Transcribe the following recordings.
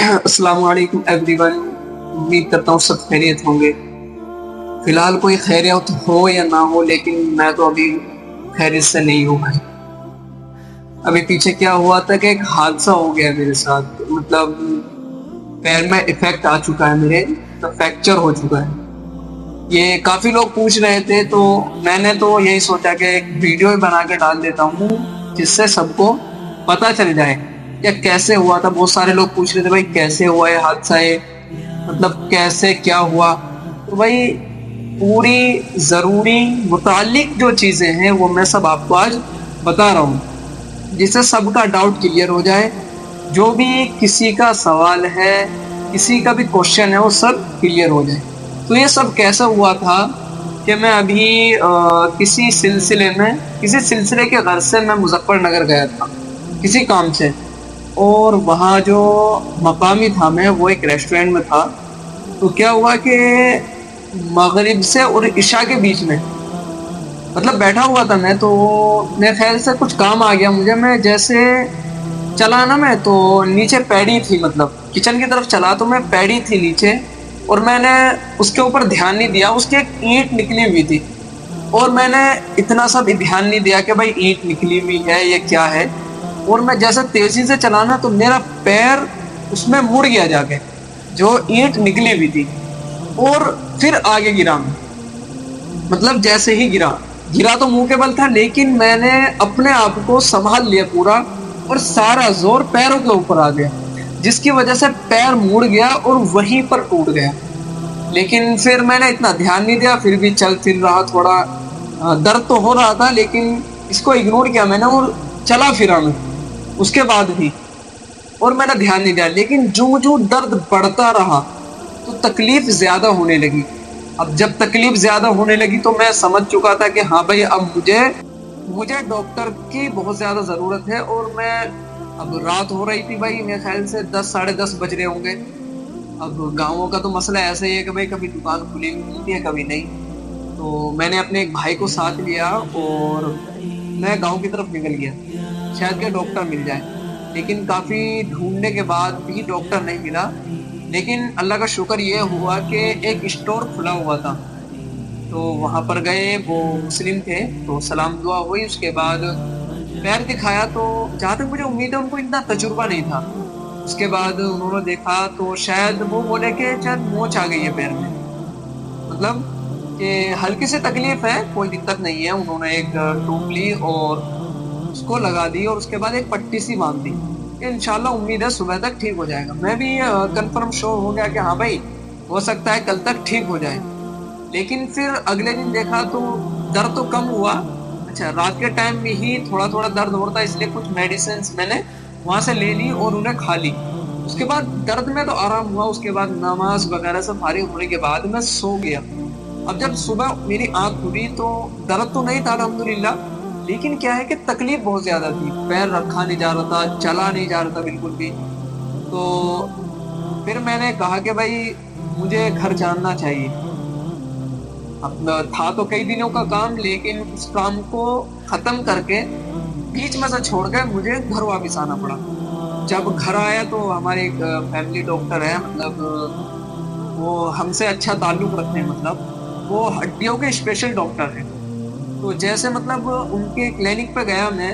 अस्सलाम वालेकुम एवरीवन। उम्मीद करता हूँ सब खैरियत होंगे। फिलहाल कोई खैरियत हो या ना हो, लेकिन मैं तो अभी खैरियत से नहीं हूँ भाई। अभी पीछे क्या हुआ था कि एक हादसा हो गया मेरे साथ। मतलब पैर में इफेक्ट आ चुका है मेरे, तो फ्रैक्चर हो चुका है। ये काफी लोग पूछ रहे थे, तो मैंने तो यही सोचा कि एक वीडियो ही बना के डाल देता हूँ, जिससे सबको पता चल जाए या कैसे हुआ था। बहुत सारे लोग पूछ रहे थे भाई कैसे हुआ ये हादसा, ये मतलब कैसे क्या हुआ। तो भाई पूरी जरूरी मुतालिक जो चीजें हैं वो मैं सब आपको आज बता रहा हूँ, जिससे सबका डाउट क्लियर हो जाए। जो भी किसी का सवाल है, किसी का भी क्वेश्चन है, वो सब क्लियर हो जाए। तो ये सब कैसा हुआ था कि मैं अभी किसी सिलसिले के घर से मैं मुजफ्फरनगर गया था किसी काम से। और वहाँ जो मकामी था, मैं वो एक रेस्टोरेंट में था। तो क्या हुआ कि मगरिब से और इशा के बीच में मतलब बैठा हुआ था मैं, तो मेरे ख्याल से कुछ काम आ गया मुझे। मैं जैसे चला ना, मैं तो नीचे पैड़ी थी, मतलब किचन की तरफ चला तो मैं पैड़ी थी नीचे। और मैंने उसके ऊपर ध्यान नहीं दिया, उसकी एक ईंट निकली हुई थी। और मैंने इतना सा भी ध्यान नहीं दिया कि भाई ईंट निकली हुई है ये क्या है। और मैं जैसे तेजी से चलाना, तो मेरा पैर उसमें मुड़ गया जाके, जो ईंट निकली हुई थी। और फिर आगे गिरा मैं। मतलब जैसे ही गिरा गिरा तो मुंह के बल था, लेकिन मैंने अपने आप को संभाल लिया पूरा, और सारा जोर पैरों के ऊपर आ गया, जिसकी वजह से पैर मुड़ गया और वहीं पर टूट गया। लेकिन फिर मैंने इतना ध्यान नहीं दिया, फिर भी चल फिर रहा थोड़ा। दर्द तो हो रहा था, लेकिन इसको इग्नोर किया मैंने और चला फिरा मैं उसके बाद भी। और मैंने ध्यान नहीं दिया, लेकिन जो जो दर्द बढ़ता रहा तो तकलीफ ज्यादा होने लगी। अब जब तकलीफ ज्यादा होने लगी तो मैं समझ चुका था कि हाँ भाई, अब मुझे मुझे डॉक्टर की बहुत ज्यादा जरूरत है। और मैं, अब रात हो रही थी भाई, मेरे ख्याल से 10 साढ़े 10 बज रहे होंगे। अब गाँवों का तो मसला ऐसा ही है कि भाई कभी दुकान खुली हुई होती है कभी नहीं। तो मैंने अपने एक भाई को साथ लिया और मैं गांव की तरफ निकल गया, शायद के डॉक्टर मिल जाए। लेकिन काफी ढूंढने के बाद भी डॉक्टर नहीं मिला। लेकिन अल्लाह का शुक्र ये हुआ कि एक स्टोर खुला हुआ था, तो वहां पर गए। वो मुस्लिम थे, तो सलाम दुआ हुई। उसके बाद पैर दिखाया, तो जहाँ तक मुझे उम्मीद है उनको इतना तजुर्बा नहीं था। उसके बाद उन्होंने देखा तो शायद वो बोले कि शायद मोच आ गई है पैर में, मतलब कि हल्की सी तकलीफ है, कोई दिक्कत नहीं है। उन्होंने एक टूप ली और उसको लगा दी, और उसके बाद एक पट्टी सी बांध दी कि इंशाल्लाह उम्मीद है सुबह तक ठीक हो जाएगा। मैं भी कंफर्म श्योर हो गया कि हाँ भाई, हो सकता है कल तक ठीक हो जाए। लेकिन फिर अगले दिन देखा तो दर्द तो कम हुआ। अच्छा, रात के टाइम में ही थोड़ा थोड़ा दर्द हो रहा था, इसलिए कुछ मेडिसिन मैंने वहां से ले ली और उन्हें खा ली। उसके बाद दर्द में तो आराम हुआ। उसके बाद नमाज वगैरह से फारिग होने के बाद मैं सो गया। अब जब सुबह मेरी आंख खुली तो दर्द तो नहीं था अल्हम्दुलिल्लाह, लेकिन क्या है कि तकलीफ बहुत ज्यादा थी। पैर रखा नहीं जा रहा था, चला नहीं जा रहा था बिल्कुल भी। तो फिर मैंने कहा कि भाई मुझे घर जाना चाहिए। अब था तो कई दिनों का काम, लेकिन उस काम को खत्म करके बीच में से छोड़ कर मुझे घर वापस आना पड़ा। जब घर आया तो हमारे एक फैमिली डॉक्टर है, मतलब वो हमसे अच्छा ताल्लुक रखते हैं, मतलब वो हड्डियों के स्पेशल डॉक्टर हैं। तो जैसे मतलब उनके क्लिनिक पे गया मैं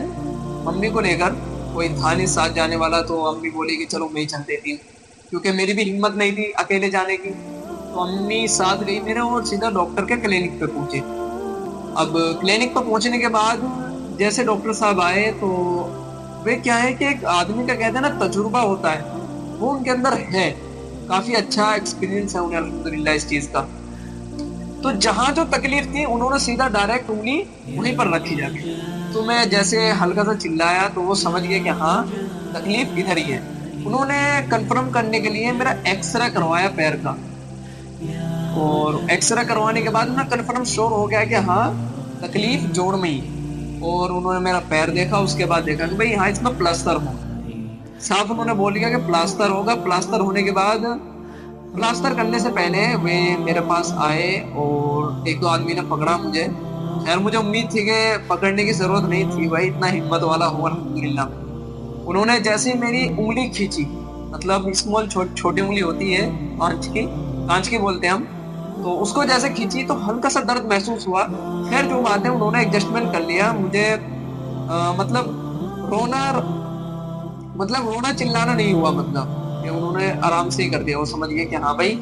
मम्मी को लेकर, कोई था नहीं साथ जाने वाला, तो अम्मी बोली कि चलो मैं ही चल देती हूँ, क्योंकि मेरी भी हिम्मत नहीं थी अकेले जाने की। तो अम्मी साथ गई मेरे और सीधा डॉक्टर के क्लिनिक पे पहुंचे। अब क्लिनिक पर पहुंचने के बाद जैसे डॉक्टर साहब आए, तो वे क्या है कि एक आदमी का कहते हैं ना तजुर्बा होता है, वो उनके अंदर है। काफी अच्छा एक्सपीरियंस है उन्हें अल्हम्दुलिल्लाह इस चीज का। तो जहां जो तकलीफ थी उन्होंने सीधा डायरेक्ट उंगली वहीं पर रखी जाके। तो मैं जैसे हल्का सा चिल्लाया तो वो समझ गए कि हाँ, तकलीफ इधर ही है। उन्होंने कंफर्म करने के लिए मेरा एक्सरे करवाया पैर का, और एक्सरे करवाने के बाद ना कंफर्म श्योर हो गया कि हाँ, तकलीफ जोड़ में ही। और उन्होंने मेरा पैर देखा, उसके बाद देखा कि भाई हाँ, इसमें प्लास्टर हो। साफ उन्होंने बोल दिया कि प्लास्टर होगा। प्लास्टर होने के बाद, प्लास्टर करने से पहले वे मेरे पास आए और एक दो आदमी ने पकड़ा मुझे। खैर मुझे उम्मीद थी कि पकड़ने की जरूरत नहीं थी भाई, इतना हिम्मत वाला हुआ अल्हम्दुलिल्लाह। उन्होंने जैसे ही मेरी उंगली खींची मतलब स्मॉल छोटी उंगली होती है कांच की बोलते हैं हम, तो उसको जैसे खींची तो हल्का सा दर्द महसूस हुआ। खैर जो बात है उन्होंने एडजस्टमेंट कर लिया। मुझे मतलब रोना रोना चिल्लाना नहीं हुआ, मतलब ये उन्होंने आराम से ही कर दिया। वो समझ गए कि हाँ भाई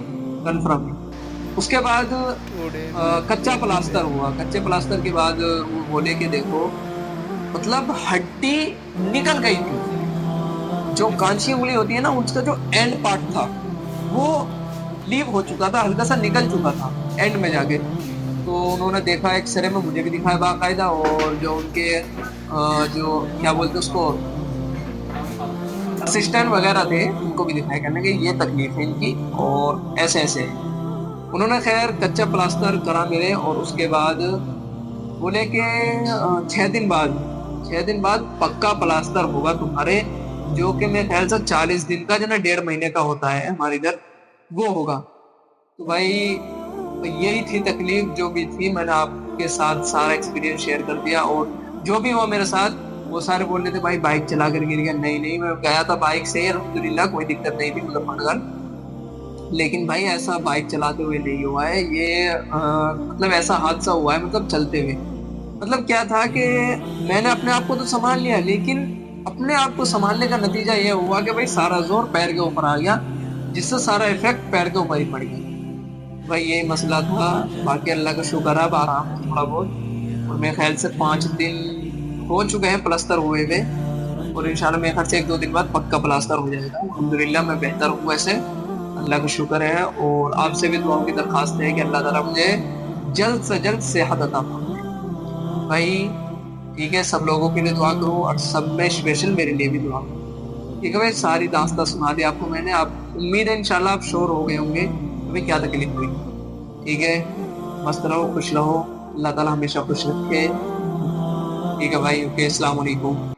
कन्फर्म है। उसके बाद कच्चा प्लास्टर हुआ। कच्चे प्लास्टर के बाद वो बोले कि देखो मतलब हड्डी निकल गई थी, जो कांची उंगली होती है ना उसका जो एंड पार्ट था वो लीव हो चुका था, हल्का सा निकल चुका था एंड में जाके। तो उन्होंने देखा एक्सरे में, मुझे भी दिखाया बाकायदा, और जो उनके जो क्या बोलते उसको असिस्टेंट वगैरह थे उनको भी दिखाया, कहने कि ये तकलीफ है इनकी और ऐसे ऐसे है। उन्होंने खैर कच्चा प्लास्टर करा मेरे, और उसके बाद बोले कि 6 दिन बाद 6 दिन बाद पक्का प्लास्टर होगा तुम्हारे, जो कि मेरे ख्याल से 40 दिन का, जो ना 1.5 महीने का होता है हमारे इधर, वो होगा। तो भाई तो यही थी तकलीफ जो भी थी, मैंने आपके साथ सारा एक्सपीरियंस शेयर कर दिया। और जो भी हुआ मेरे साथ, वो सारे बोल रहे थे भाई बाइक चला कर गिर गया। नहीं नहीं, मैं गया था बाइक से, अल्हम्दुलिल्लाह कोई दिक्कत नहीं थी मुजफ्फरनगर। लेकिन भाई ऐसा बाइक चलाते हुए नहीं हुआ है ये, मतलब ऐसा हादसा हुआ है मतलब चलते हुए। मतलब क्या था कि मैंने अपने आप को तो संभाल लिया, लेकिन अपने आप को संभालने का नतीजा ये हुआ कि भाई सारा जोर पैर के ऊपर आ गया, जिससे सारा इफेक्ट पैर के ऊपर ही पड़ गया। भाई यही मसला था। बाकी अल्लाह का शुक्र है अब आराम है थोड़ा बहुत, और मेरे ख्याल से 5 दिन हो चुके हैं प्लास्टर हुए हुए, और इंशाल्लाह मेरे ख्याल से 1-2 दिन बाद पक्का प्लास्टर हो जाएगा। अल्हम्दुलिल्लाह मैं बेहतर हूँ वैसे, अल्लाह का शुक्र है। और आपसे भी दुआओं की दरखास्त है कि अल्लाह ताला मुझे जल्द से जल्द सेहत अता फरमाए। भाई ठीक है, सब लोगों के लिए दुआ करो, और सब में स्पेशल मेरे लिए भी दुआ करो। ठीक है भाई, सारी दास्तां सुना दी आपको मैंने। आप उम्मीद है इंशाल्लाह आप श्योर हो गए होंगे कि क्या तकलीफ हुई। ठीक है, मस्त रहो, खुश रहो, अल्लाह ताला हमेशा खुश रखे। ठीक है भाई, ओके, अस्सलाम वालेकुम।